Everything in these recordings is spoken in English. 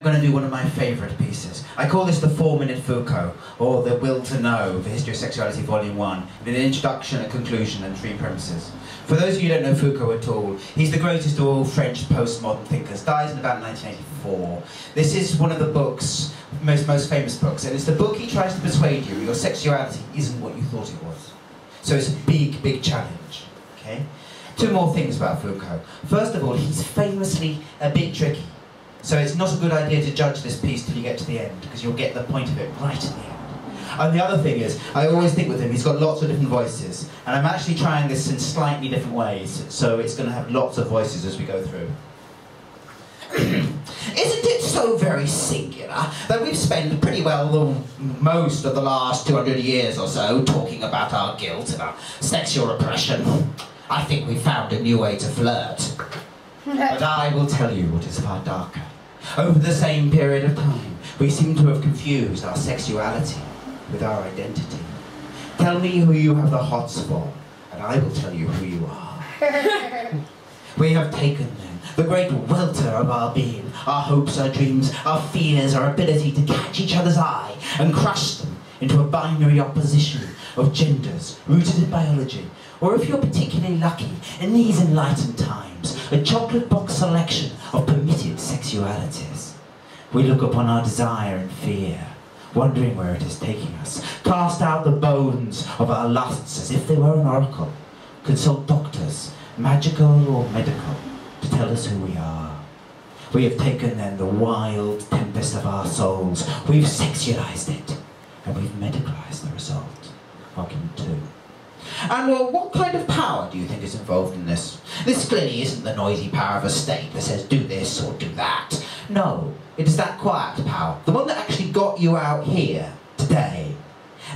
going to do one of my favourite pieces. I call this the Fourminute Foucault, or the Will to Know, The History of Sexuality, Volume 1, with an introduction, a conclusion, and 3 premises. For those of you who don't know Foucault at all, he's the greatest of all French postmodern thinkers, dies in about 1984. This is one of the books, most famous books, and it's the book he tries to persuade you your sexuality isn't what you thought it was. So it's a big, big challenge, okay? 2 more things about Foucault. First of all, he's famously a bit tricky. So it's not a good idea to judge this piece till you get to the end, because you'll get the point of it right at the end. And the other thing is, I always think with him, he's got lots of different voices, and I'm actually trying this in slightly different ways, so it's going to have lots of voices as we go through. Isn't it so very singular that we've spent pretty well most of the last 200 years or so talking about our guilt, about sexual repression? I think we've found a new way to flirt. But I will tell you what is far darker. Over the same period of time, we seem to have confused our sexuality with our identity. Tell me who you have the hots for, and I will tell you who you are. We have taken, then, the great welter of our being, our hopes, our dreams, our fears, our ability to catch each other's eye, and crush them into a binary opposition of genders, rooted in biology, or if you're particularly lucky, in these enlightened times, a chocolate box selection of permitted sexualities. We look upon our desire and fear, wondering where it is taking us, cast out the bones of our lusts as if they were an oracle, consult doctors, magical or medical, to tell us who we are. We have taken then the wild tempest of our souls, we've sexualized it, and we've medicalized the result. Argument 2. And well, what kind of power do you think is involved in this? This clearly isn't the noisy power of a state that says do this or do that. No, it is that quiet power, the one that actually got you out here today.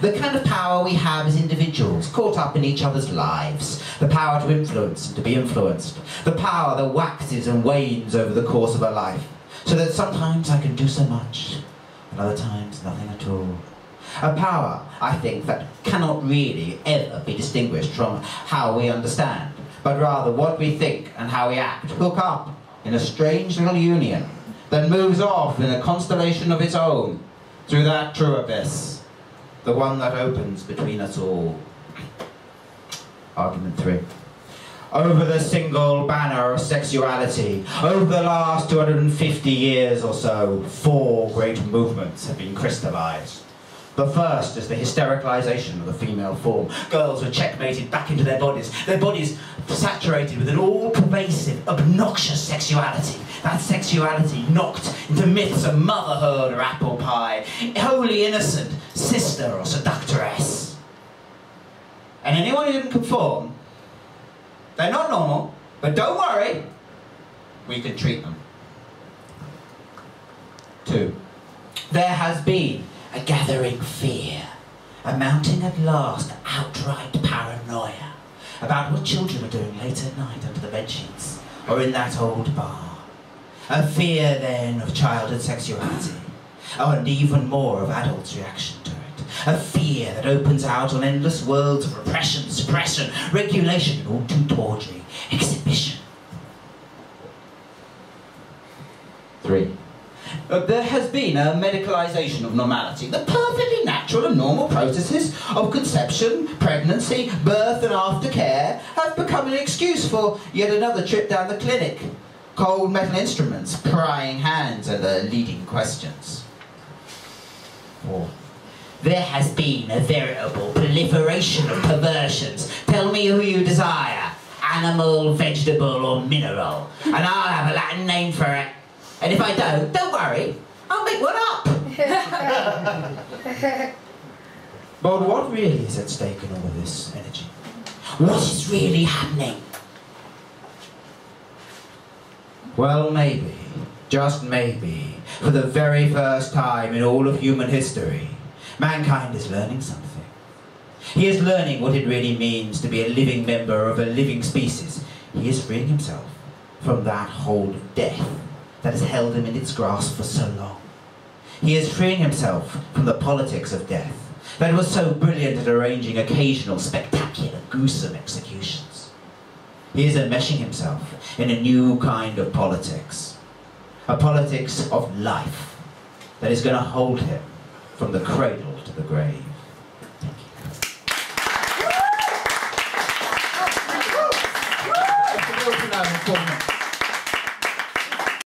The kind of power we have as individuals, caught up in each other's lives. The power to influence and to be influenced. The power that waxes and wanes over the course of a life. So that sometimes I can do so much, and other times nothing at all. A power, I think, that cannot really ever be distinguished from how we understand, but rather what we think and how we act hook up in a strange little union that moves off in a constellation of its own through that true abyss, the one that opens between us all. Argument 3. Over the single banner of sexuality, over the last 250 years or so, 4 great movements have been crystallized. The first is the hystericalization of the female form. Girls were checkmated back into their bodies saturated with an all-pervasive, obnoxious sexuality. That sexuality knocked into myths of motherhood or apple pie, wholly innocent sister or seductress. And anyone who didn't conform, they're not normal, but don't worry, we can treat them. 2. There has been a gathering fear, amounting at last to outright paranoia about what children are doing late at night under the bedsheets or in that old bar. A fear then of childhood sexuality, and even more of adults' reaction to it. A fear that opens out on endless worlds of repression, suppression, regulation, and all too tawdry exhibition. 3. There has been a medicalization of normality. The perfectly natural and normal processes of conception, pregnancy, birth and aftercare have become an excuse for yet another trip down the clinic. Cold metal instruments, prying hands are the leading questions. 4. There has been a veritable proliferation of perversions. Tell me who you desire, animal, vegetable or mineral, and I'll have a Latin name for it. And if I don't worry, I'll make one up. But what really is at stake in all of this energy? What is really happening? Well, maybe, just maybe, for the very first time in all of human history, mankind is learning something. He is learning what it really means to be a living member of a living species. He is freeing himself from that hold of death that has held him in its grasp for so long. He is freeing himself from the politics of death that was so brilliant at arranging occasional spectacular, gruesome executions. He is enmeshing himself in a new kind of politics. a politics of life that is going to hold him from the cradle to the grave. Thank you.